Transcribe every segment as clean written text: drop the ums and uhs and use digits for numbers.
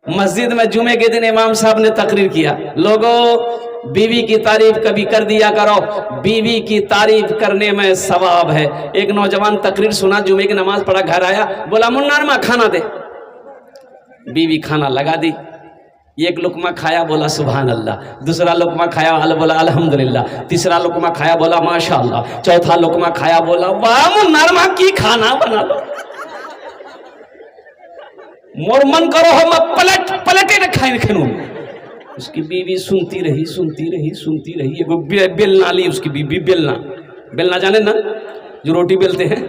مسجد میں جمعے کے دن امام صاحب نے تقریر کیا, لوگوں بیوی کی تعریف کبھی کر دیا کرو, بیوی کی تعریف کرنے میں ثواب ہے. ایک نوجوان تقریر سنا, جمعے کی نماز پڑھا, گھر آیا, بولا منا ارما کھانا دے. بیوی کھانا لگا دی, ایک لقمہ کھایا, بولا سبحان اللہ. دوسرا لقمہ کھایا, بولا الحمدللہ. تیسرا لقمہ کھایا, بولا ماشاءاللہ. چوتھا لقمہ کھایا, بولا واہ منا ارما کی کھانا بنا لو. مور من کرو ہم پلٹے رکھائیں کھنوں. اس کی بیوی سنتی رہی. بیلنا لی اس کی بیوی, بیلنا جانے نا جو روٹی بیلتے ہیں,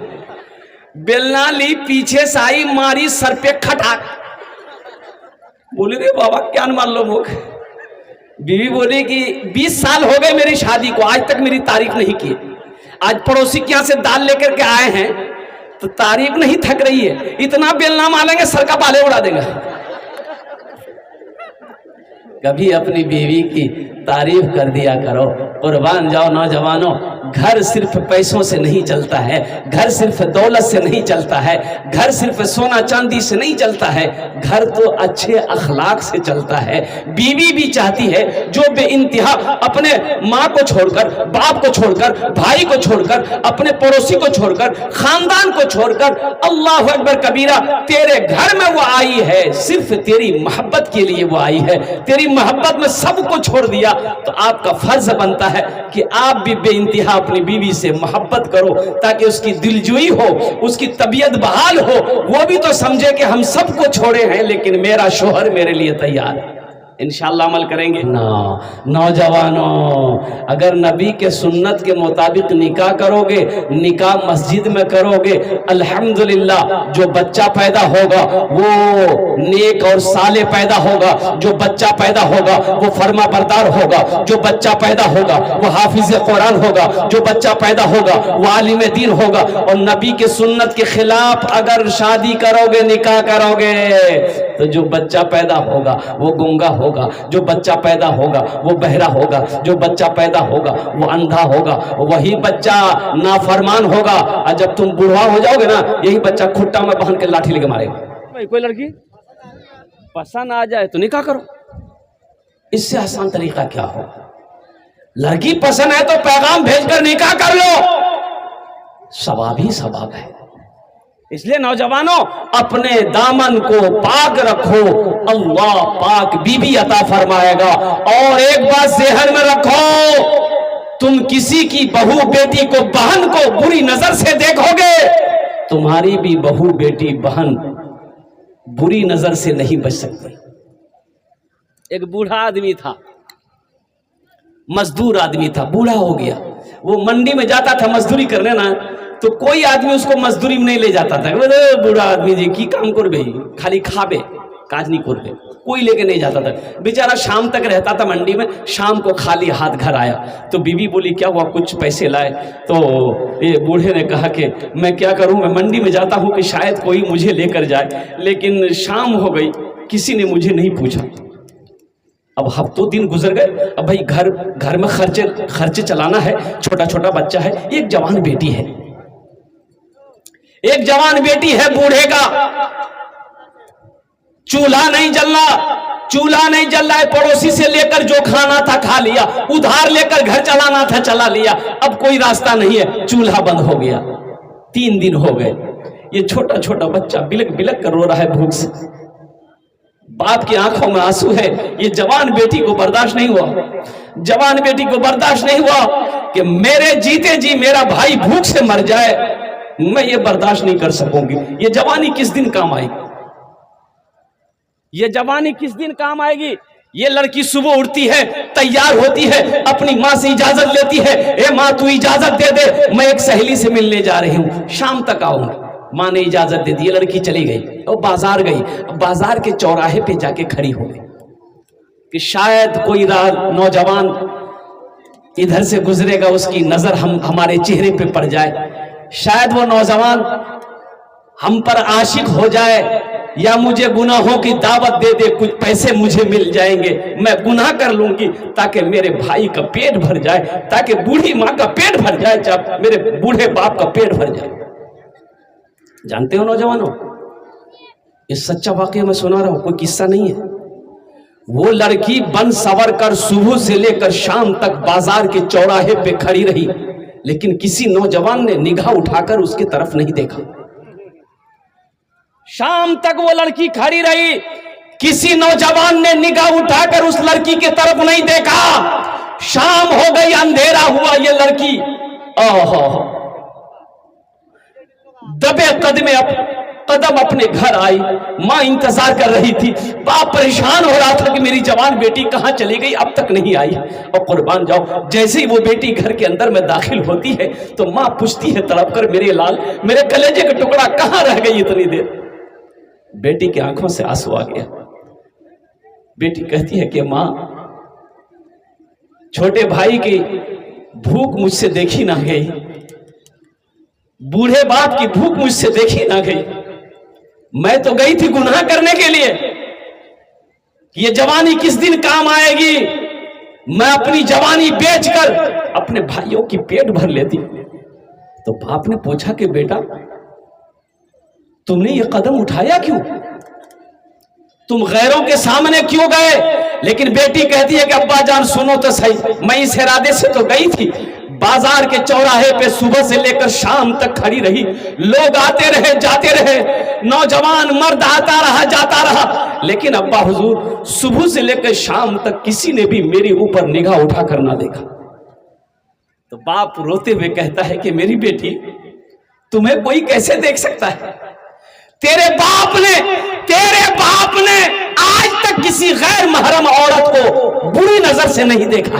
بیلنا لی, پیچھے سے آئی, ماری سر پہ کھٹاک. بولے رے بابا کیا معلوم ہو. بیوی بولی کہ 20 سال ہو گئے میری شادی کو, آج تک میری تعریف نہیں کی. آج پڑوسی کے یہاں سے دال لے کر کے آئے ہیں تو تعریف نہیں تھک رہی ہے. اتنا بیلنا ماریں گے سر کا بالے اڑا دیں گے. کبھی اپنی بیوی کی تعریف کر دیا کرو. قربان جاؤ نوجوانوں, گھر صرف پیسوں سے نہیں چلتا ہے, گھر صرف دولت سے نہیں چلتا ہے, گھر صرف سونا چاندی سے نہیں چلتا ہے, گھر تو اچھے اخلاق سے چلتا ہے. بیوی بھی چاہتی ہے جو بے انتہا اپنے ماں کو چھوڑ کر, باپ کو چھوڑ کر, بھائی کو چھوڑ کر, اپنے پڑوسی کو چھوڑ کر, خاندان کو چھوڑ کر, اللہ اکبر کبیرہ, تیرے گھر میں وہ آئی ہے صرف تیری محبت کے لیے وہ آئی ہے. تیری محبت میں سب کو چھوڑ دیا, تو آپ کا فرض بنتا ہے کہ آپ بھی بے انتہا اپنی بیوی سے محبت کرو, تاکہ اس کی دلجوئی ہو, اس کی طبیعت بحال ہو, وہ بھی تو سمجھے کہ ہم سب کو چھوڑے ہیں لیکن میرا شوہر میرے لیے تیار ہے. انشاءاللہ عمل کریں گے. نوجوانوں, اگر نبی کے سنت کے مطابق نکاح کرو گے, نکاح مسجد میں کرو گے, الحمدللہ جو بچہ پیدا ہوگا وہ نیک اور صالح پیدا ہوگا. جو بچہ پیدا ہوگا وہ فرما بردار ہوگا. جو بچہ پیدا ہوگا وہ حافظ قرآن ہوگا. جو بچہ پیدا ہوگا وہ عالم دین ہوگا. اور نبی کے سنت کے خلاف اگر شادی کرو گے, نکاح کرو گے, تو جو بچہ پیدا ہوگا وہ گنگا ہوگا. جو بچہ پیدا ہوگا وہ بہرا ہوگا. جو بچہ پیدا ہوگا وہ اندھا ہوگا. وہی بچہ نافرمان ہوگا. اور جب تم بوڑھا ہو جاؤ گے نا, یہی بچہ کھٹا میں باندھ کے لاٹھی لے کے مارے گا. کوئی لڑکی پسند آ جائے تو نکاح کرو, اس سے آسان طریقہ کیا ہو. لڑکی پسند ہے تو پیغام بھیج کر نکاح کر لو, ثواب ہی ثواب ہے. اس لیے نوجوانوں اپنے دامن کو پاک رکھو, اللہ پاک بیوی عطا فرمائے گا. اور ایک بات ذہن میں رکھو, تم کسی کی بہو بیٹی کو, بہن کو بری نظر سے دیکھو گے, تمہاری بھی بہو بیٹی بہن بری نظر سے نہیں بچ سکتی. ایک بوڑھا آدمی تھا, مزدور آدمی تھا, بوڑھا ہو گیا. وہ منڈی میں جاتا تھا مزدوری کرنے نا, تو کوئی آدمی اس کو مزدوری میں نہیں لے جاتا تھا. بوڑھا آدمی جی کی کام کربے, خالی کھابے, کاج نہیں کربے, کوئی لے کے نہیں جاتا تھا. بیچارہ شام تک رہتا تھا منڈی میں, شام کو خالی ہاتھ گھر آیا. تو بیوی بولی کیا ہوا, کچھ پیسے لائے؟ تو یہ بوڑھے نے کہا کہ میں کیا کروں, میں منڈی میں جاتا ہوں کہ شاید کوئی مجھے لے کر جائے, لیکن شام ہو گئی, کسی نے مجھے نہیں پوچھا. اب ہفتوں دن گزر گئے. اب بھائی گھر میں خرچے چلانا ہے, چھوٹا چھوٹا بچہ ہے, ایک جوان بیٹی ہے, ایک جوان بیٹی ہے بوڑھے کا. چولہا نہیں جل رہا ہے, پڑوسی سے لے کر جو کھانا تھا کھا لیا, ادھار لے کر گھر چلانا تھا چلا لیا. اب کوئی راستہ نہیں ہے, چولہا بند ہو گیا. 3 دن ہو گئے. یہ چھوٹا چھوٹا بچہ بلک کر رو رہا ہے بھوک سے. باپ کی آنکھوں میں آنسو ہے. یہ جوان بیٹی کو برداشت نہیں ہوا کہ میرے جیتے جی میرا بھائی بھوک سے مر جائے, میں یہ برداشت نہیں کر سکوں گی. یہ جوانی کس دن کام آئے گی؟ یہ لڑکی صبح اٹھتی ہے, تیار ہوتی ہے, اپنی ماں سے اجازت لیتی ہے, اے ماں تو اجازت دے دے, میں ایک سہیلی سے ملنے جا رہی ہوں, شام تک آؤں گی. ماں نے اجازت دے دی. یہ لڑکی چلی گئی اور بازار گئی. بازار کے چوراہے پہ جا کے کھڑی ہو گئی کہ شاید کوئی نوجوان ادھر سے گزرے گا, اس کی نظر ہمارے چہرے پہ پڑ جائے, شاید وہ نوجوان ہم پر عاشق ہو جائے, یا مجھے گناہوں کی دعوت دے دے, کچھ پیسے مجھے مل جائیں گے, میں گناہ کر لوں گی تاکہ میرے بھائی کا پیٹ بھر جائے, تاکہ بوڑھی ماں کا پیٹ بھر جائے, جب میرے بوڑھے باپ کا پیٹ بھر جائے. جانتے ہو نوجوانوں, یہ سچا واقعہ میں سنا رہا ہوں، کوئی قصہ نہیں ہے۔ وہ لڑکی بن سور کر صبح سے لے کر شام تک بازار کے چوراہے پہ کھڑی رہی، لیکن کسی نوجوان نے نگاہ اٹھا کر اس کی طرف نہیں دیکھا۔ شام تک وہ لڑکی کھڑی رہی، کسی نوجوان نے نگاہ اٹھا کر اس لڑکی کی طرف نہیں دیکھا۔ شام ہو گئی، اندھیرا ہوا، یہ لڑکی دبے قدم اپنے گھر آئی۔ ماں انتظار کر رہی تھی، باپ پریشان ہو رہا تھا کہ میری جوان بیٹی کہاں چلی گئی، اب تک نہیں آئی۔ اور قربان جاؤ، جیسے ہی وہ بیٹی گھر کے اندر میں داخل ہوتی ہے تو ماں پوچھتی ہے تڑپ کر، میرے لال، میرے کلیجے کا ٹکڑا کہاں رہ گئی اتنی دیر؟ بیٹی کی آنکھوں سے آنسو آ گیا۔ بیٹی کہتی ہے کہ ماں، چھوٹے بھائی کی بھوک مجھ سے دیکھی نہ گئی، بوڑھے باپ کی بھوک مجھ سے دیکھی نہ گئی، میں تو گئی تھی گناہ کرنے کے لیے، یہ جوانی کس دن کام آئے گی، میں اپنی جوانی بیچ کر اپنے بھائیوں کی پیٹ بھر لیتی۔ تو باپ نے پوچھا کہ بیٹا تم نے یہ قدم اٹھایا کیوں، تم غیروں کے سامنے کیوں گئے؟ لیکن بیٹی کہتی ہے کہ ابا جان سنو تو صحیح، میں اس ارادے سے تو گئی تھی، بازار کے چوراہے پہ صبح سے لے کر شام تک کھڑی رہی، لوگ آتے رہے جاتے رہے، نوجوان مرد آتا رہا جاتا رہا، لیکن ابا حضور صبح سے لے کر شام تک کسی نے بھی میری اوپر نگاہ اٹھا کر نہ دیکھا۔ تو باپ روتے ہوئے کہتا ہے کہ میری بیٹی تمہیں کوئی کیسے دیکھ سکتا ہے؟ تیرے باپ نے آج تک کسی غیر محرم عورت کو بری نظر سے نہیں دیکھا،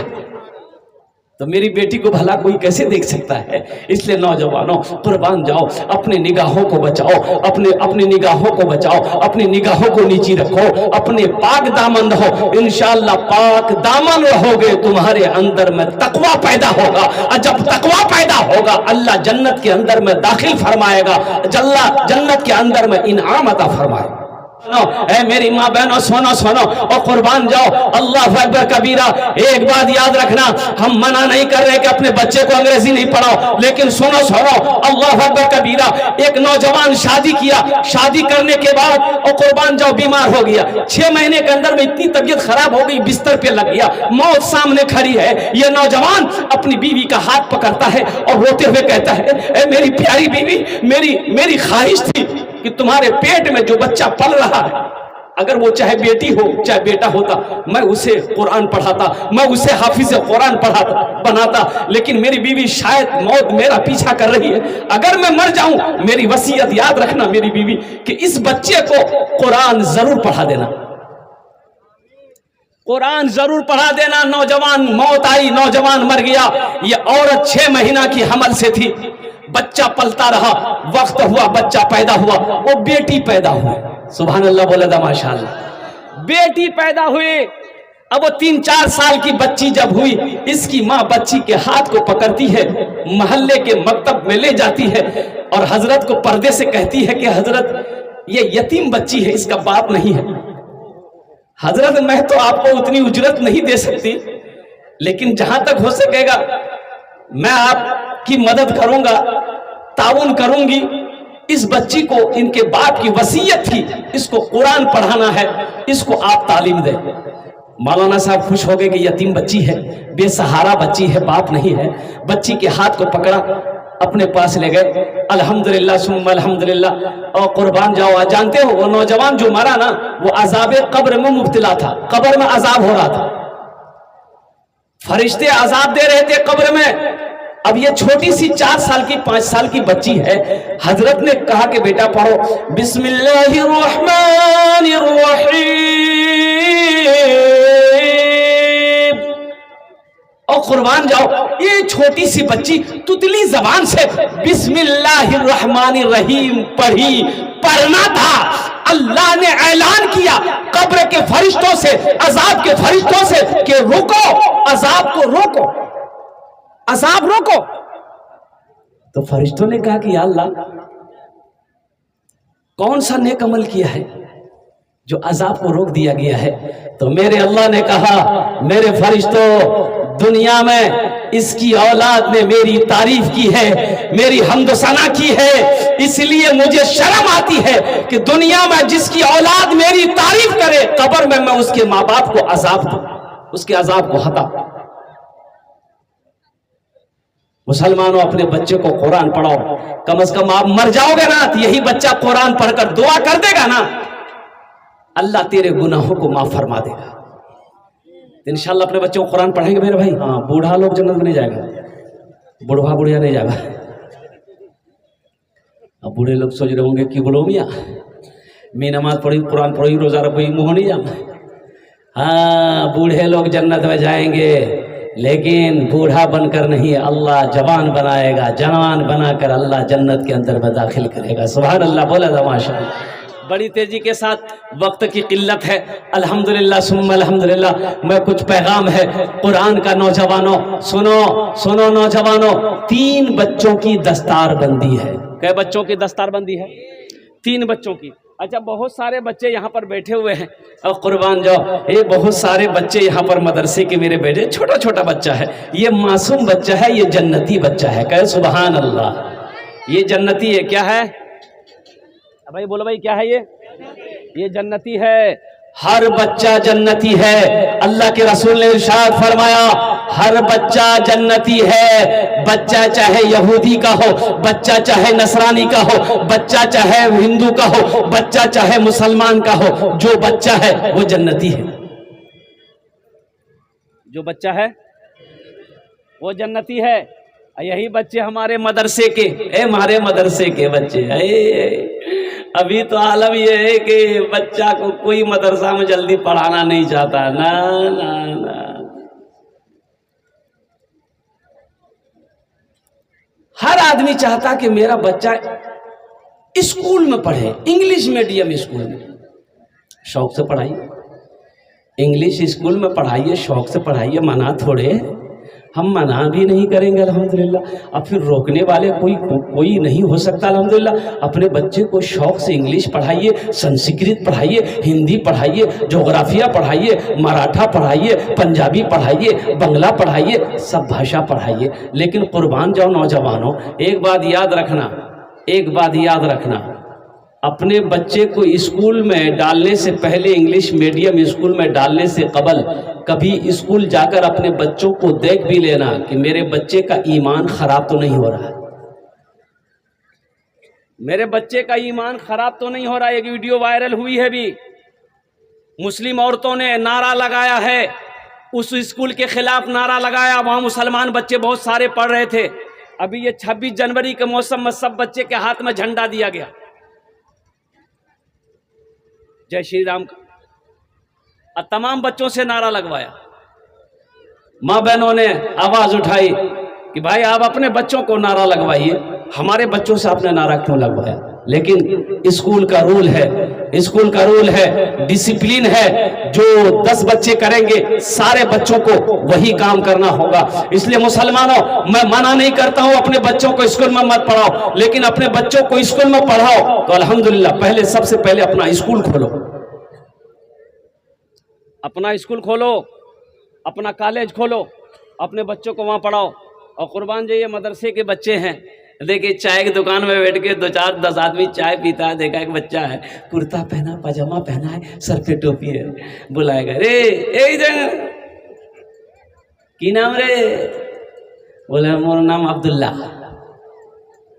تو میری بیٹی کو بھلا کوئی کیسے دیکھ سکتا ہے؟ اس لیے نوجوانوں قربان جاؤ، اپنے نگاہوں کو بچاؤ، اپنے نگاہوں کو بچاؤ، اپنی نگاہوں کو نیچی رکھو، اپنے پاک دامن رہو، انشاءاللہ پاک دامن رہو گے تمہارے اندر میں تقوی پیدا ہوگا، اور جب تقوی پیدا ہوگا اللہ جنت کے اندر میں داخل فرمائے گا، جنت کے اندر میں انعام عطا فرمائے گا۔ اے میری ماں بہنوں سنو اور قربان جاؤ، اللہ اکبر کبیرہ۔ ایک بات یاد رکھنا، ہم منع نہیں کر رہے کہ اپنے بچے کو انگریزی نہیں پڑھاؤ، لیکن سنو اللہ اکبر کبیرہ۔ ایک نوجوان شادی کیا، شادی کرنے کے بعد اور قربان جاؤ بیمار ہو گیا، 6 مہینے کے اندر میں اتنی طبیعت خراب ہو گئی، بستر پہ لگ گیا، موت سامنے کھڑی ہے۔ یہ نوجوان اپنی بیوی کا ہاتھ پکڑتا ہے اور روتے ہوئے کہتا ہے، اے میری پیاری بیوی، میری خواہش تھی کہ تمہارے پیٹ میں جو بچہ پل رہا ہے، اگر وہ چاہے بیٹی ہو چاہے بیٹا ہوتا، میں اسے قرآن پڑھاتا، میں اسے حافظ قرآن بناتا، لیکن میری بیوی شاید موت میرا پیچھا کر رہی ہے، اگر میں مر جاؤں میری وصیت یاد رکھنا میری بیوی کہ اس بچے کو قرآن ضرور پڑھا دینا، قرآن ضرور پڑھا دینا۔ نوجوان موت آئی، نوجوان مر گیا۔ یہ عورت 6 مہینہ کی حمل سے تھی، بچہ پلتا رہا، وقت ہوا بچہ پیدا ہوا، وہ بیٹی پیدا ہوئی، سبحان اللہ بولے دا ماشاءاللہ، بیٹی پیدا ہوئی۔ اب وہ 3-4 سال کی بچی جب ہوئی، اس کی ماں بچی کے ہاتھ کو پکڑتی ہے، محلے کے مکتب میں لے جاتی ہے اور حضرت کو پردے سے کہتی ہے کہ حضرت یہ یتیم بچی ہے، اس کا باپ نہیں ہے، حضرت میں تو آپ کو اتنی اجرت نہیں دے سکتی، لیکن جہاں تک ہو سکے گا میں آپ کی مدد کروں گا، تعاون کروں گی، اس بچی کو ان کے باپ کی وصیت تھی، اس کو قرآن پڑھانا ہے، اس کو آپ تعلیم دیں۔ مولانا صاحب خوش ہو گئے کہ یتیم بچی ہے، بے سہارا بچی ہے، باپ نہیں ہے، بچی کے ہاتھ کو پکڑا، اپنے پاس لے گئے، الحمدللہ ثم الحمدللہ۔ اور قربان جاؤ، جانتے ہو وہ نوجوان جو مرا نا، وہ عذاب قبر میں مبتلا تھا، قبر میں عذاب ہو رہا تھا، فرشتے عذاب دے رہے تھے قبر میں۔ اب یہ چھوٹی سی 4 سال کی 5 سال کی بچی ہے، حضرت نے کہا کہ بیٹا پڑھو بسم اللہ الرحمن الرحیم، اور قربان جاؤ یہ چھوٹی سی بچی تتلی زبان سے بسم اللہ الرحمن الرحیم پڑھی، پڑھنا تھا۔ اللہ نے اعلان کیا قبر کے فرشتوں سے، عذاب کے فرشتوں سے کہ روکو، عذاب کو روکو، عذاب روکو۔ تو فرشتوں نے کہا کہ یا اللہ کون سا نیک عمل کیا ہے جو عذاب کو روک دیا گیا ہے؟ تو میرے اللہ نے کہا میرے فرشتوں دنیا میں اس کی اولاد نے میری تعریف کی ہے، میری حمد و ثنا کی ہے، اس لیے مجھے شرم آتی ہے کہ دنیا میں جس کی اولاد میری تعریف کرے، قبر میں اس کے ماں باپ کو عذاب دوں، اس کے عذاب کو ہٹا۔ مسلمانوں اپنے بچے کو قرآن پڑھاؤ، کم از کم آپ مر جاؤ گے نا تو یہی بچہ قرآن پڑھ کر دعا کر دے گا نا، اللہ تیرے گناہوں کو معاف فرما دے گا۔ انشاءاللہ اپنے بچوں کو قرآن پڑھیں گے میرے بھائی، ہاں بوڑھا لوگ جنت میں نہیں جائے گا، بوڑھا بوڑھیا نہیں جائے گا۔ اب بوڑھے لوگ سوچ رہے ہوں گے کہ بولو میاں میں نماز پڑھی، قرآن پڑھی، روزہ رکھی، منہ نہیں جانا۔ ہاں بوڑھے لوگ جنت میں جائیں گے، لیکن بوڑھا بن کر نہیں، اللہ جوان بنائے گا، جوان بنا کر اللہ جنت کے اندر میں داخل کرے گا۔ سبحان اللہ بولا تھا ماشاءاللہ۔ بڑی تیزی کے ساتھ، وقت کی قلت ہے، الحمدللہ ثم الحمدللہ، میں کچھ پیغام ہے قرآن کا۔ نوجوانوں سنو سنو، نوجوانوں 3 بچوں کی دستار بندی ہے۔ کئے بچوں کی دستار بندی ہے؟ 3 بچوں کی۔ اچھا بہت سارے بچے یہاں پر بیٹھے ہوئے ہیں، اور قربان جاؤ یہ بہت سارے بچے یہاں پر مدرسے کے میرے بیٹے، چھوٹا چھوٹا بچہ ہے، یہ معصوم بچہ ہے، یہ جنتی بچہ ہے۔ کہے سبحان اللہ، یہ جنتی ہے۔ کیا ہے بھائی؟ بولو بھائی کیا ہے یہ جنتی ہے۔ ہر بچہ جنتی ہے۔ اللہ کے رسول نے ارشاد فرمایا ہر بچہ جنتی ہے، بچہ چاہے یہودی کا ہو، بچہ چاہے نصرانی کا ہو، بچہ چاہے ہندو کا ہو، بچہ چاہے مسلمان کا ہو، جو بچہ ہے وہ جنتی ہے۔ جو بچہ ہے وہ جنتی ہے۔ یہی بچے ہمارے مدرسے کے، ہمارے مدرسے کے بچے، ابھی تو عالم یہ ہے کہ بچہ کو کوئی مدرسہ میں جلدی پڑھانا نہیں چاہتا، نا نا نا۔ ہر آدمی چاہتا کہ میرا بچہ اسکول میں پڑھے، انگلش میڈیم اسکول میں۔ شوق سے پڑھائیے، انگلش اسکول میں پڑھائیے، شوق سے پڑھائیے، منع تھوڑے، ہم منع بھی نہیں کریں گے الحمدللہ۔ اب پھر روکنے والے کوئی نہیں ہو سکتا الحمدللہ۔ اپنے بچے کو شوق سے انگلش پڑھائیے، سنسکرت پڑھائیے، ہندی پڑھائیے، جغرافیہ پڑھائیے، مراٹھا پڑھائیے، پنجابی پڑھائیے، بنگلہ پڑھائیے، سب بھاشا پڑھائیے۔ لیکن قربان جاؤ نوجوانوں، ایک بات یاد رکھنا، اپنے بچے کو اسکول میں ڈالنے سے پہلے، انگلش میڈیم اسکول میں ڈالنے سے قبل، کبھی اسکول جا کر اپنے بچوں کو دیکھ بھی لینا کہ میرے بچے کا ایمان خراب تو نہیں ہو رہا ہے، میرے بچے کا ایمان خراب تو نہیں ہو رہا ہے۔ ایک ویڈیو وائرل ہوئی ہے بھی، مسلم عورتوں نے نعرہ لگایا ہے، اس اسکول کے خلاف نعرہ لگایا، وہاں مسلمان بچے بہت سارے پڑھ رہے تھے۔ ابھی یہ 26 جنوری کے موسم میں سب بچے کے ہاتھ میں جھنڈا دیا گیا، جے شری رام کا، اور تمام بچوں سے نعرہ لگوایا۔ ماں بہنوں نے آواز اٹھائی کہ بھائی آپ اپنے بچوں کو نعرہ لگوائیے، ہمارے بچوں سے آپ نے نعرہ کیوں لگوایا؟ لیکن اسکول کا رول ہے، ڈسپلین ہے، جو 10 بچے کریں گے سارے بچوں کو وہی کام کرنا ہوگا۔ اس لیے مسلمانوں، میں منع نہیں کرتا ہوں اپنے بچوں کو اسکول میں مت پڑھاؤ، لیکن اپنے بچوں کو اسکول میں پڑھاؤ تو الحمدللہ سب سے پہلے اپنا اسکول کھولو، اپنا اسکول کھولو، اپنا کالج کھولو، اپنے بچوں کو وہاں پڑھاؤ۔ اور قربان جو یہ مدرسے کے بچے ہیں، دیکھیں چائے کی دکان میں بیٹھ کے 2-4-10 آدمی چائے پیتا ہے، دیکھا ایک بچہ ہے کرتا پہنا، پاجامہ پہنا ہے، سر پہ ٹوپی ہے، بلائے گا رے کی نام رے؟ بولے میرا نام عبداللہ۔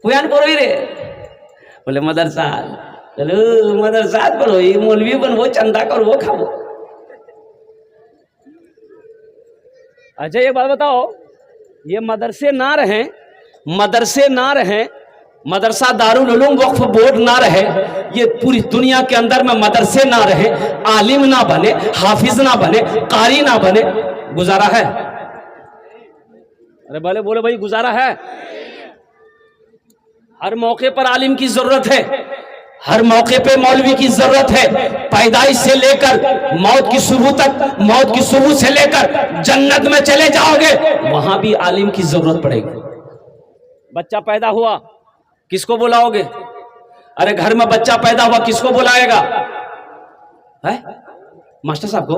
کویان پڑھوئی رے؟ بولے مدرسہ۔ چلو مدرسہ پڑھوئی، مولوی بن وہ چندہ کر وہ کھاؤ۔ اچھا یہ بات بتاؤ، یہ مدرسے نہ رہیں، مدرسہ دارالعلوم وقف بورڈ نہ رہے، یہ پوری دنیا کے اندر میں مدرسے نہ رہے، عالم نہ بنے، حافظ نہ بنے، قاری نہ بنے، گزارا ہے؟ ارے بولے بھائی گزارا ہے؟ ہر موقع پر عالم کی ضرورت ہے، ہر موقع پہ مولوی کی ضرورت ہے۔ پیدائش سے لے کر موت کی صبح تک، موت کی صبح سے لے کر جنت میں چلے جاؤ گے، وہاں بھی عالم کی ضرورت پڑے گی۔ بچہ پیدا ہوا، کس کو بلاؤ گے؟ ارے گھر میں بچہ پیدا ہوا، کس کو بلائے گا؟ ماسٹر صاحب کو؟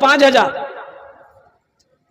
5000।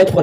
H for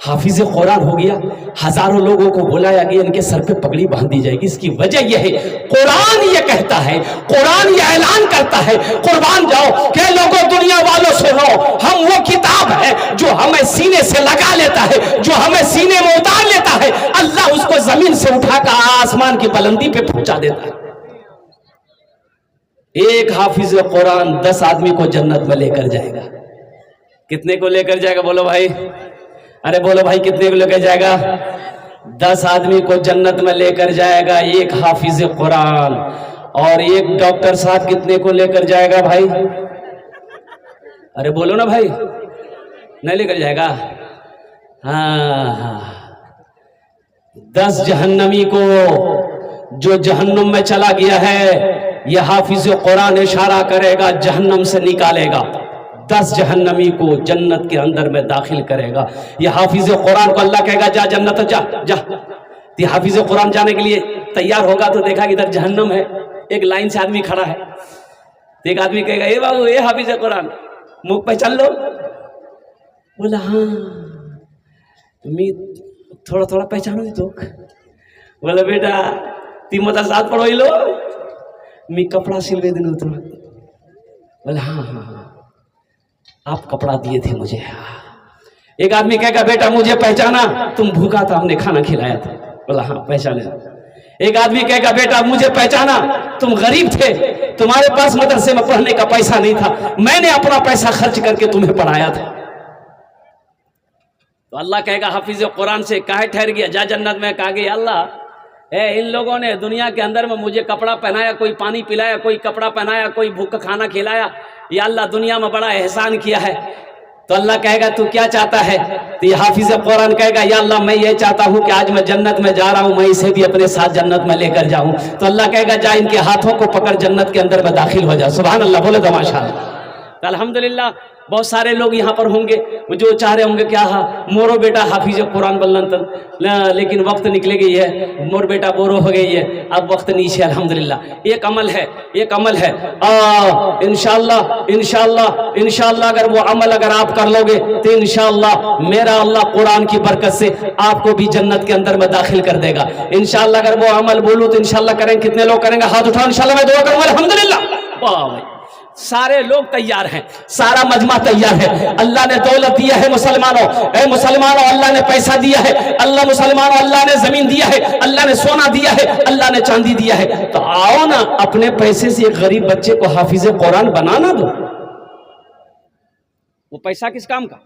حافظ قرآن ہو گیا، ہزاروں لوگوں کو بلایا گیا، ان کے سر پہ پگڑی باندھ دی جائے گی۔ اس کی وجہ یہ ہے قرآن یہ کہتا ہے، قرآن یہ اعلان کرتا ہے، قربان جاؤ کہ لوگوں دنیا والوں سنو، ہم وہ کتاب ہے جو ہمیں سینے سے لگا لیتا ہے، جو ہمیں سینے میں اتار لیتا ہے، اللہ اس کو زمین سے اٹھا کر آسمان کی بلندی پہ پہنچا دیتا ہے۔ ایک حافظ قرآن 10 آدمی کو جنت میں لے کر جائے گا۔ کتنے کو لے کر جائے گا بولو بھائی؟ ارے بولو بھائی کتنے کو لے کر جائے گا؟ 10 آدمی کو جنت میں لے کر جائے گا ایک حافظ قرآن۔ اور ایک ڈاکٹر صاحب کتنے کو لے کر جائے گا بھائی؟ ارے بولو نا بھائی، نہیں لے کر جائے گا؟ ہاں 10 جہنمی کو جو جہنم میں چلا گیا ہے، یہ حافظ قرآن اشارہ کرے گا جہنم سے نکالے گا، 10 جہنمی کو جنت کے اندر میں داخل کرے گا۔ یہ حافظ قرآن کو اللہ کہے گا جا جنت جا جا۔ یہ حافظ قرآن جانے کے لیے تیار ہوگا تو دیکھا کہ ادھر جہنم ہے، ایک لائن سے آدمی کھڑا ہے، ایک آدمی کہے گا اے بابو اے حافظ قرآن منہ پہچان لو؟ بولا ہاں میں تھوڑا تھوڑا پہچانو دی تو۔ بولا بیٹا تی مدرسات پڑھو ہی لو، میں کپڑا سلوے دنو تو۔ بولا ہاں ہاں ہاں آپ کپڑا دیے تھے مجھے۔ ایک آدمی کہے گا بیٹا مجھے پہچانا، تم بھوکا تھا ہم نے کھانا کھلایا تھا۔ بولا ہاں پہچانے۔ ایک آدمی کہے گا بیٹا مجھے پہچانا، تم غریب تھے، تمہارے پاس مدرسے میں پڑھنے کا پیسہ نہیں تھا، میں نے اپنا پیسہ خرچ کر کے تمہیں پڑھایا تھا۔ تو اللہ کہے گا حافظ قرآن سے کاہے ٹھہر گیا، جا جنت میں۔ کہا گیا اللہ ان لوگوں نے دنیا کے اندر میں مجھے کپڑا پہنایا، کوئی پانی پلایا، کوئی کپڑا پہنایا، کوئی بھوکا کھانا کھلایا، یا اللہ دنیا میں بڑا احسان کیا ہے۔ تو اللہ کہے گا تو کیا چاہتا ہے؟ تو یہ حافظ قرآن کہے گا یا اللہ میں یہ چاہتا ہوں کہ آج میں جنت میں جا رہا ہوں، میں اسے بھی اپنے ساتھ جنت میں لے کر جاؤں۔ تو اللہ کہے گا جا ان کے ہاتھوں کو پکڑ جنت کے اندر میں داخل ہو جا۔ سبحان اللہ بولے تو ماشاءاللہ۔ تو الحمدللہ بہت سارے لوگ یہاں پر ہوں گے جو چاہ رہے ہوں گے کیا مورو بیٹا حافظ قرآن بلن، لیکن وقت نکلے گئی ہے، مور بیٹا بورو ہو گئی ہے، اب وقت نیچے۔ الحمدللہ ایک عمل ہے، ایک عمل ہے، انشاءاللہ انشاءاللہ انشاءاللہ اگر وہ عمل اگر آپ کر لو گے تو انشاءاللہ میرا اللہ قرآن کی برکت سے آپ کو بھی جنت کے اندر میں داخل کر دے گا انشاءاللہ۔ اگر وہ عمل بولوں تو انشاءاللہ کریں۔ کتنے لوگ کریں گے؟ ہاتھ اٹھاؤ، انشاءاللہ میں دعا کروں گا۔ الحمدللہ واہ بھائی سارے لوگ تیار ہیں، سارا مجمع تیار ہے۔ اللہ نے دولت دیا ہے مسلمانوں، اے مسلمانوں اللہ نے پیسہ دیا ہے، اللہ مسلمانوں اللہ نے زمین دیا ہے، اللہ نے سونا دیا ہے، اللہ نے چاندی دیا ہے، تو آؤ نا اپنے پیسے سے ایک غریب بچے کو حافظ قرآن بنانا دو۔ وہ پیسہ کس کام کا؟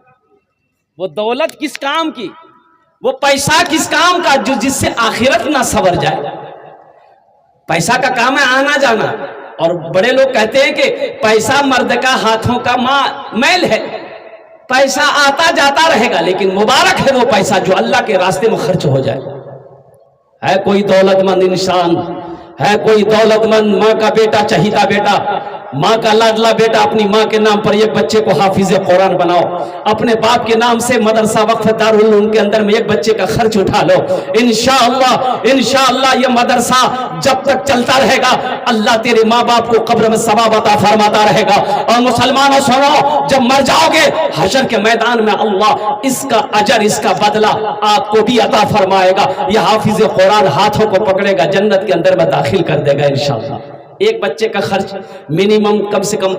وہ دولت کس کام کی؟ وہ پیسہ کس کام کا جو جس سے آخرت نہ سنور جائے؟ پیسہ کا کام ہے آنا جانا، اور بڑے لوگ کہتے ہیں کہ پیسہ مرد کا ہاتھوں کا میل ہے، پیسہ آتا جاتا رہے گا، لیکن مبارک ہے وہ پیسہ جو اللہ کے راستے میں خرچ ہو جائے۔ ہے کوئی دولت مند انسان، ہے کوئی دولت مند ماں کا بیٹا، چہیتا بیٹا، ماں کا لاڈلا بیٹا، اپنی ماں کے نام پر ایک بچے کو حافظ قرآن بناؤ، اپنے باپ کے نام سے مدرسہ وقف دارالعلوم کے اندر میں ایک بچے کا خرچ اٹھا لو۔ انشاءاللہ انشاءاللہ یہ مدرسہ جب تک چلتا رہے گا اللہ تیرے ماں باپ کو قبر میں ثواب عطا فرماتا رہے گا۔ اور مسلمانوں سنو، جب مر جاؤ گے حشر کے میدان میں اللہ اس کا اجر، اس کا بدلہ آپ کو بھی عطا فرمائے گا۔ یہ حافظ قرآن ہاتھوں کو پکڑے گا، جنت کے اندر میں داخل کر دے گا انشاءاللہ۔ ایک بچے کا خرچ منیمم کم سے کم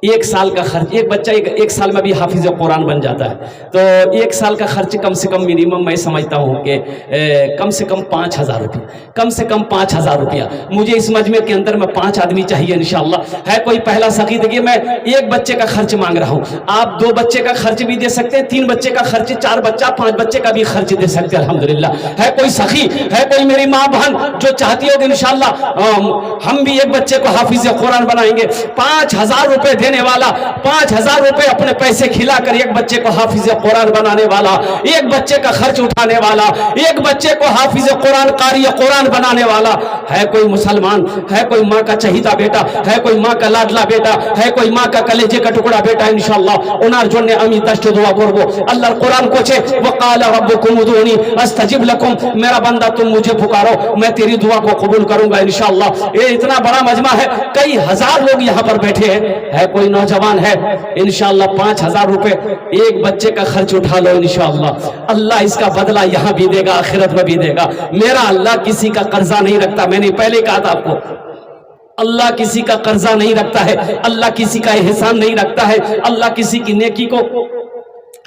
1 سال کا خرچ، ایک بچہ 1 سال میں بھی حافظ قرآن بن جاتا ہے، تو 1 سال کا خرچ کم سے کم منیمم میں سمجھتا ہوں کہ کم سے کم 5000 روپیہ، کم سے کم 5000 روپیہ۔ مجھے اس مجمع کے اندر میں 5 آدمی چاہیے انشاءاللہ۔ ہے کوئی پہلا سخی؟ دیکھیے میں 1 بچے کا خرچ مانگ رہا ہوں، آپ 2 بچے کا خرچ بھی دے سکتے ہیں، 3 بچے کا خرچ، 4 بچہ 5 بچے کا بھی خرچ دے سکتے ہیں الحمدللہ۔ ہے کوئی سخی؟ ہے کوئی میری ماں بہن جو چاہتی ہو کہ انشاءاللہ ہم بھی ایک بچے کو حافظ قرآن بنائیں گے؟ 5000 روپے دینے والا، 5000 روپے اپنے پیسے کھلا کر ایک بچے کو حافظ قرآن بنانے والا، ایک بچے کا خرچ اٹھانے والا، ایک بچے کو حافظ قرآن قاری قرآن بنانے والا ہے کوئی مسلمان؟ ہے کوئی ماں کا چہیتا بیٹا؟ ہے کوئی ماں کا لاڈلا بیٹا؟ ہے کوئی ماں کا کلیجے کا ٹکڑا بیٹا؟ انشاءاللہ انار جونے امی دشت دعا کربو اللہ قرآن کو چھے وقال ربکم ادعونی استجب لکم، میرا بندہ تم مجھے پکارو میں تیری دعا کو قبول کروں گا انشاءاللہ۔ یہ اتنا بڑا مجمع ہے، کئی ہزار لوگ یہاں پر بیٹھے ہیں، ہے کوئی نوجوان ہے انشاءاللہ 5,000 روپے ایک بچے کا خرچ اٹھا لو انشاءاللہ اللہ اس کا بدلہ یہاں بھی دے گا آخرت میں بھی دے گا. میرا اللہ کسی کا قرضہ نہیں رکھتا, میں نے پہلے کہا تھا آپ کو, اللہ کسی کا قرضہ نہیں رکھتا ہے, اللہ کسی کا احسان نہیں رکھتا ہے, اللہ کسی کی نیکی کو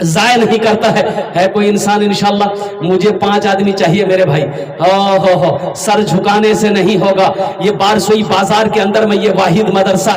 ضائع نہیں کرتا ہے کوئی انسان انشاءاللہ. مجھے 5 آدمی چاہیے میرے بھائی, سر جھکانے سے نہیں ہوگا. یہ بارسوئی بازار کے اندر میں یہ واحد مدرسہ